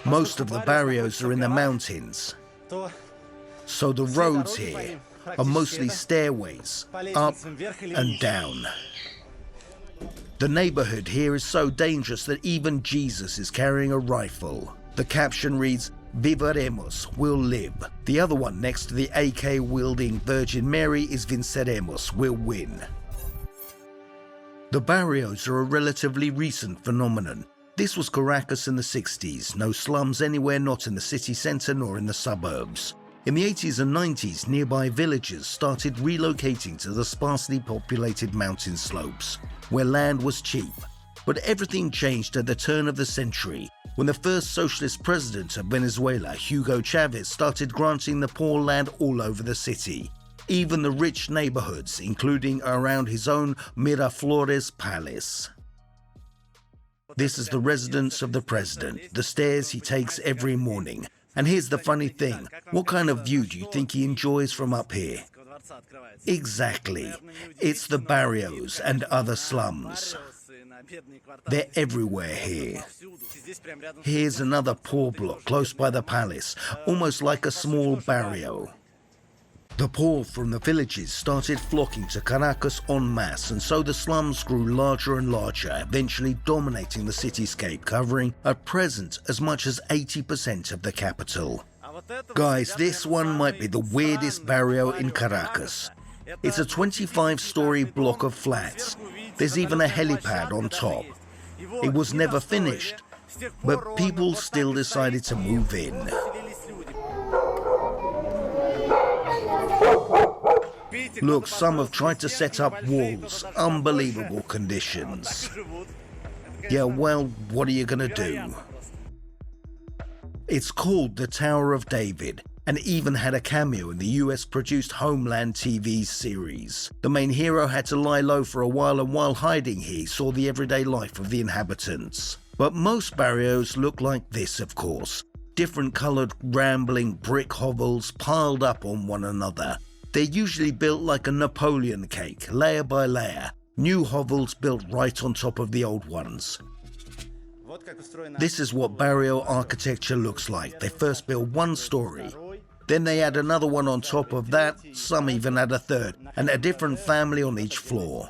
Most of the barrios are in the mountains, so the roads here are mostly stairways, up and down. The neighborhood here is so dangerous that even Jesus is carrying a rifle. The caption reads, "Vivaremos, we'll live." The other one next to the AK-wielding Virgin Mary is "Venceremos, we'll win." The barrios are a relatively recent phenomenon. This was Caracas in the 60s, no slums anywhere not in the city centre nor in the suburbs. In the 80s and 90s, nearby villages started relocating to the sparsely populated mountain slopes, where land was cheap. But everything changed at the turn of the century, when the first socialist president of Venezuela, Hugo Chavez, started granting the poor land all over the city, even the rich neighborhoods, including around his own Miraflores palace. This is the residence of the president, the stairs he takes every morning. And here's the funny thing, what kind of view do you think he enjoys from up here? Exactly, it's the barrios and other slums. They're everywhere here. Here's another poor block close by the palace, almost like a small barrio. The poor from the villages started flocking to Caracas en masse, and so the slums grew larger and larger, eventually dominating the cityscape, covering at present as much as 80% of the capital. Guys, this one might be the weirdest barrio in Caracas. It's a 25-story block of flats. There's even a helipad on top. It was never finished, but people still decided to move in. Look, some have tried to set up walls. Unbelievable conditions. Yeah, well, what are you gonna do? It's called the Tower of David, and even had a cameo in the US-produced Homeland TV series. The main hero had to lie low for a while, and while hiding he saw the everyday life of the inhabitants. But most barrios look like this, of course. Different coloured, rambling brick hovels piled up on one another. They're usually built like a Napoleon cake, layer by layer, new hovels built right on top of the old ones. This is what barrio architecture looks like. They first build one story, then they add another one on top of that, some even add a third, and a different family on each floor.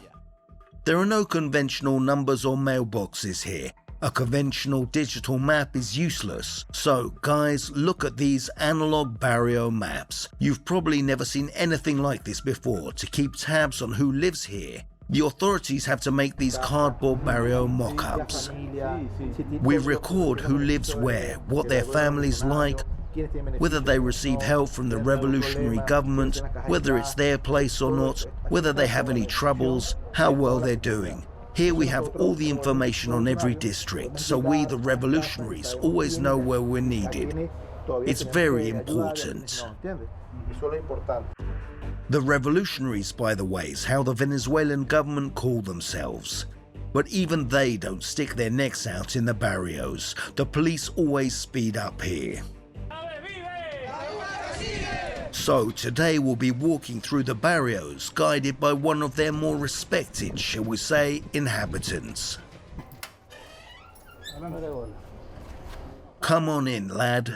There are no conventional numbers or mailboxes here. A conventional digital map is useless. So guys, look at these analog barrio maps. You've probably never seen anything like this before. To keep tabs on who lives here, the authorities have to make these cardboard barrio mock-ups. We record who lives where, what their family's like, whether they receive help from the revolutionary government, whether it's their place or not, whether they have any troubles, how well they're doing. Here we have all the information on every district, so we, the revolutionaries, always know where we're needed. It's very important. The revolutionaries, by the way, is how the Venezuelan government call themselves. But even they don't stick their necks out in the barrios. The police always speed up here. So today we'll be walking through the barrios, guided by one of their more respected, shall we say, inhabitants. Come on in, lad.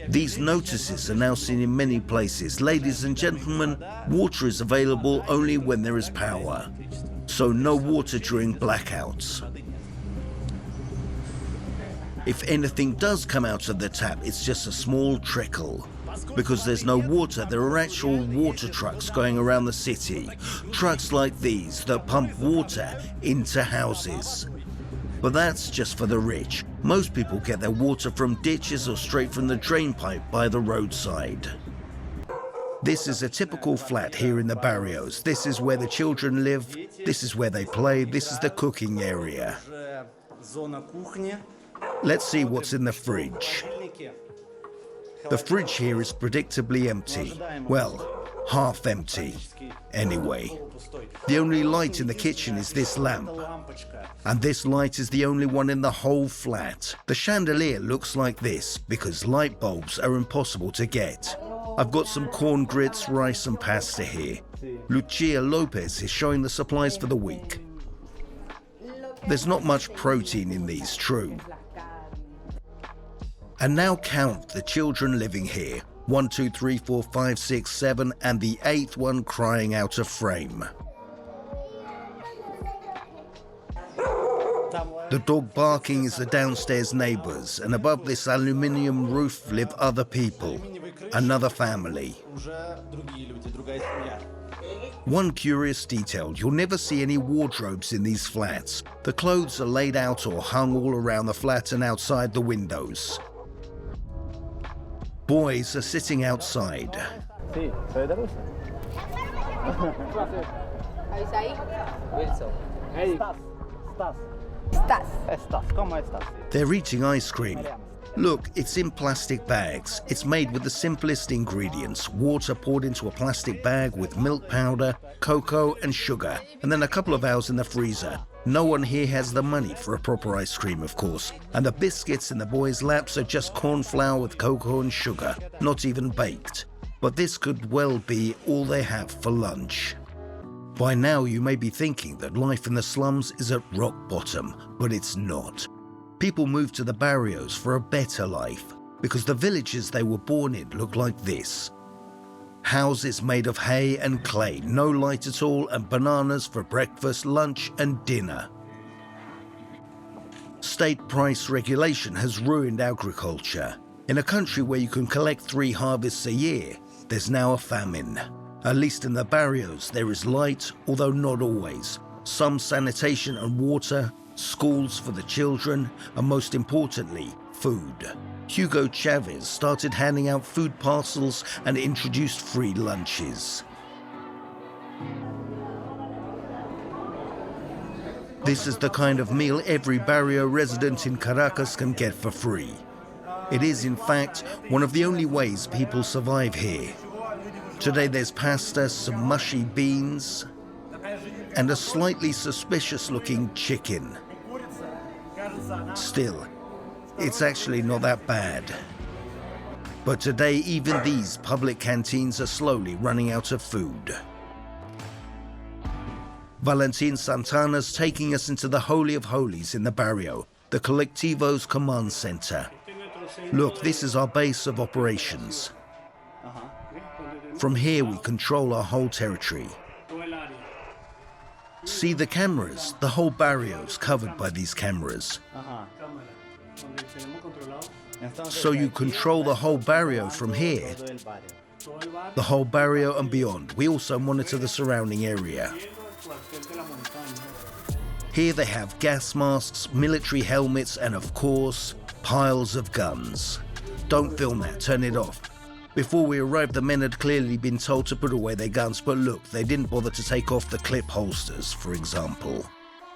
These notices are now seen in many places. Ladies and gentlemen, water is available only when there is power. So no water during blackouts. If anything does come out of the tap, it's just a small trickle. Because there's no water, there are actual water trucks going around the city. Trucks like these that pump water into houses. But that's just for the rich. Most people get their water from ditches or straight from the drain pipe by the roadside. This is a typical flat here in the barrios. This is where the children live. This is where they play. This is the cooking area. Let's see what's in the fridge. The fridge here is predictably empty. Well, half empty. Anyway, the only light in the kitchen is this lamp. And this light is the only one in the whole flat. The chandelier looks like this because light bulbs are impossible to get. I've got some corn grits, rice and pasta here. Lucia Lopez is showing the supplies for the week. There's not much protein in these, true. And now count the children living here. 1, 2, 3, 4, 5, 6, 7, and the 8th one crying out of frame. The dog barking is the downstairs neighbors, and above this aluminium roof live other people, another family. One curious detail, you'll never see any wardrobes in these flats. The clothes are laid out or hung all around the flat and outside the windows. Boys are sitting outside. They're eating ice cream. Look, it's in plastic bags. It's made with the simplest ingredients. Water poured into a plastic bag with milk powder, cocoa and sugar, and then a couple of hours in the freezer. No one here has the money for a proper ice cream, of course. And the biscuits in the boys' laps are just corn flour with cocoa and sugar, not even baked. But this could well be all they have for lunch. By now you may be thinking that life in the slums is at rock bottom, but it's not. People move to the barrios for a better life, because the villages they were born in look like this. Houses made of hay and clay, no light at all, and bananas for breakfast, lunch and dinner. State price regulation has ruined agriculture. In a country where you can collect 3 harvests a year, there's now a famine. At least in the barrios there is light, although not always. Some sanitation and water, schools for the children, and most importantly, food. Hugo Chavez started handing out food parcels and introduced free lunches. This is the kind of meal every barrio resident in Caracas can get for free. It is, in fact, one of the only ways people survive here. Today there's pasta, some mushy beans, and a slightly suspicious-looking chicken. Still, it's actually not that bad. But today, even these public canteens are slowly running out of food. Valentin Santana's taking us into the Holy of Holies in the barrio, the collectivo's command center. Look, this is our base of operations. From here, we control our whole territory. See the cameras? The whole barrio's covered by these cameras. So you control the whole barrio from here. The whole barrio and beyond. We also monitor the surrounding area. Here they have gas masks, military helmets, and of course, piles of guns. Don't film that, turn it off. Before we arrived, the men had clearly been told to put away their guns, but look, they didn't bother to take off the clip holsters, for example.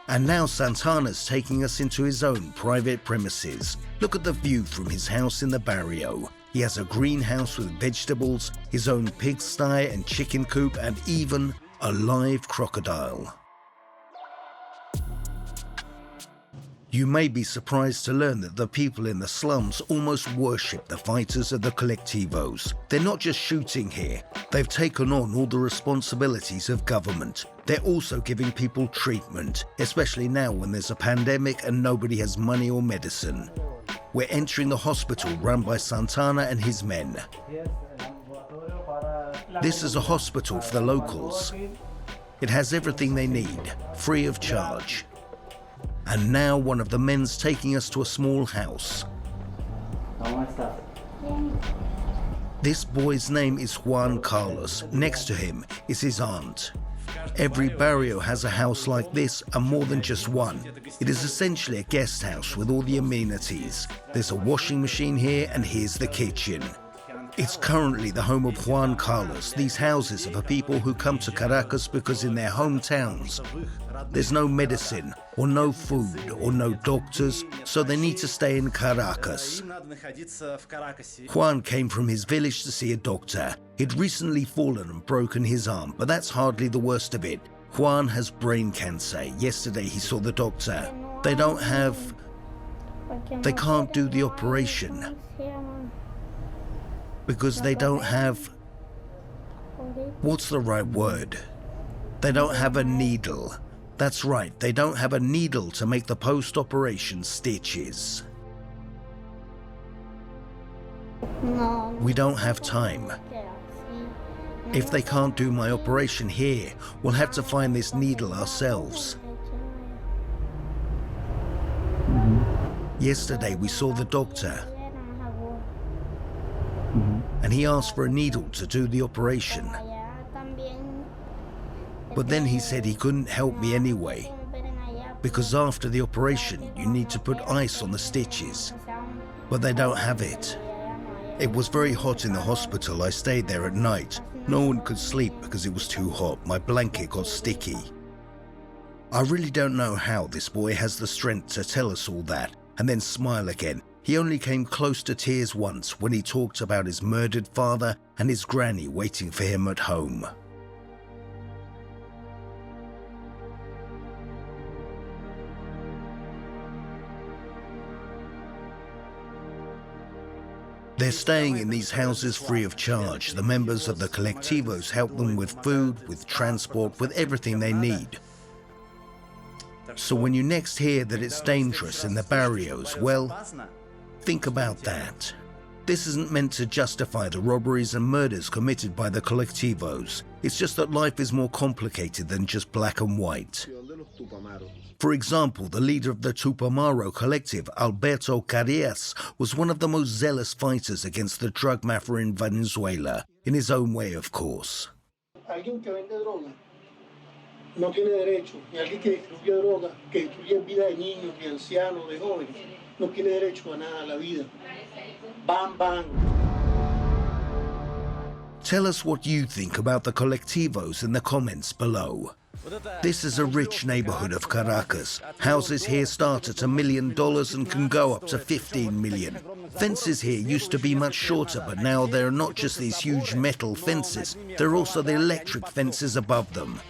And now Santana's taking us into his own private premises. Look at the view from his house in the barrio. He has a greenhouse with vegetables, his own pigsty and chicken coop, and even a live crocodile. You may be surprised to learn that the people in the slums almost worship the fighters of the collectivos. They're not just shooting here, they've taken on all the responsibilities of government. They're also giving people treatment, especially now when there's a pandemic and nobody has money or medicine. We're entering the hospital run by Santana and his men. This is a hospital for the locals. It has everything they need, free of charge. And now one of the men's taking us to a small house. This boy's name is Juan Carlos. Next to him is his aunt. Every barrio has a house like this, and more than just one. It is essentially a guest house with all the amenities. There's a washing machine here, and here's the kitchen. It's currently the home of Juan Carlos. These houses are for people who come to Caracas because in their hometowns, there's no medicine, or no food, or no doctors, so they need to stay in Caracas. Juan came from his village to see a doctor. He'd recently fallen and broken his arm, but that's hardly the worst of it. Juan has brain cancer. Yesterday he saw the doctor. They can't do the operation. Because they don't have, what's the right word? They don't have a needle. That's right, they don't have a needle to make the post-operation stitches. We don't have time. If they can't do my operation here, we'll have to find this needle ourselves. Yesterday we saw the doctor, and he asked for a needle to do the operation. But then he said he couldn't help me anyway, because after the operation you need to put ice on the stitches, but they don't have it. It was very hot in the hospital. I stayed there at night. No one could sleep because it was too hot. My blanket got sticky. I really don't know how this boy has the strength to tell us all that and then smile again. He only came close to tears once when he talked about his murdered father and his granny waiting for him at home. They're staying in these houses free of charge. The members of the collectivos help them with food, with transport, with everything they need. So when you next hear that it's dangerous in the barrios, well, think about that. This isn't meant to justify the robberies and murders committed by the collectivos. It's just that life is more complicated than just black and white. For example, the leader of the Tupamaro collective, Alberto Caracas, was one of the most zealous fighters against the drug mafia in Venezuela, in his own way, of course. Alguien que vende droga no tiene derecho, y alguien que distribuye droga, que destruye vida de niños, de ancianos, de jóvenes, no tiene derecho a nada, a la vida. Bam, bam. Tell us what you think about the collectivos in the comments below. This is a rich neighborhood of Caracas. Houses here start at $1 million and can go up to 15 million. Fences here used to be much shorter, but now there are not just these huge metal fences, there are also the electric fences above them.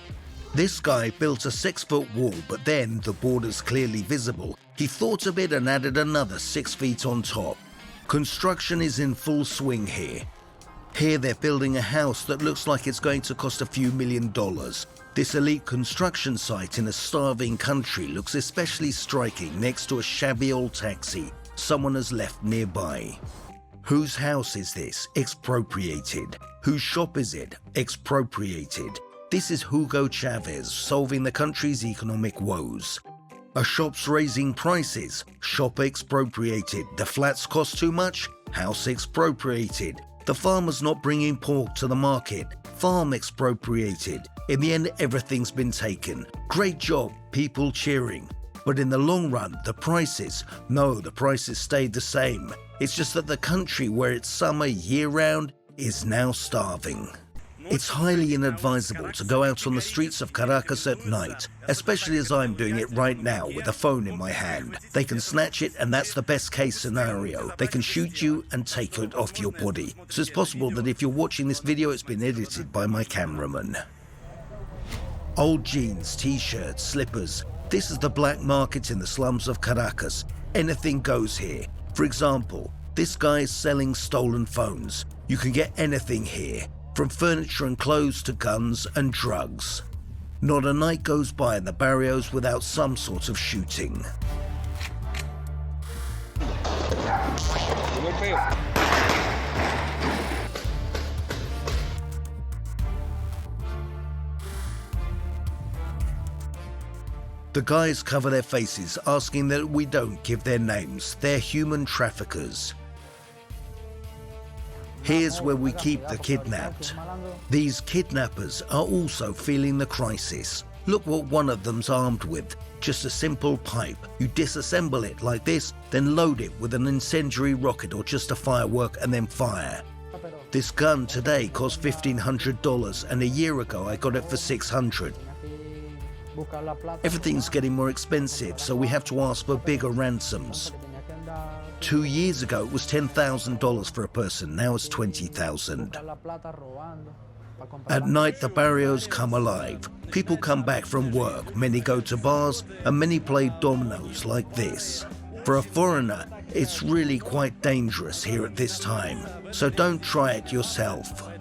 This guy built a 6-foot wall, but then, the border's clearly visible, he thought a bit and added another 6 feet on top. Construction is in full swing here. Here they're building a house that looks like it's going to cost a few $1 million. This elite construction site in a starving country looks especially striking next to a shabby old taxi someone has left nearby. Whose house is this? Expropriated. Whose shop is it? Expropriated. This is Hugo Chavez solving the country's economic woes. A shop's raising prices. Shop expropriated. The flats cost too much? House expropriated. The farmer's not bringing pork to the market. Farm expropriated. In the end, everything's been taken. Great job, people cheering. But in the long run, the prices stayed the same. It's just that the country where it's summer year-round is now starving. It's highly inadvisable to go out on the streets of Caracas at night, especially as I'm doing it right now with a phone in my hand. They can snatch it, and that's the best case scenario. They can shoot you and take it off your body. So it's possible that if you're watching this video, it's been edited by my cameraman. Old jeans, t-shirts, slippers. This is the black market in the slums of Caracas. Anything goes here. For example, this guy is selling stolen phones. You can get anything here, from furniture and clothes to guns and drugs. Not a night goes by in the barrios without some sort of shooting. The guys cover their faces, asking that we don't give their names. They're human traffickers. Here's where we keep the kidnapped. These kidnappers are also feeling the crisis. Look what one of them's armed with. Just a simple pipe. You disassemble it like this, then load it with an incendiary rocket or just a firework and then fire. This gun today cost $1,500 and a year ago I got it for $600. Everything's getting more expensive, so we have to ask for bigger ransoms. 2 years ago it was $10,000 for a person, now it's $20,000. At night the barrios come alive. People come back from work, many go to bars, and many play dominoes like this. For a foreigner, it's really quite dangerous here at this time, so don't try it yourself.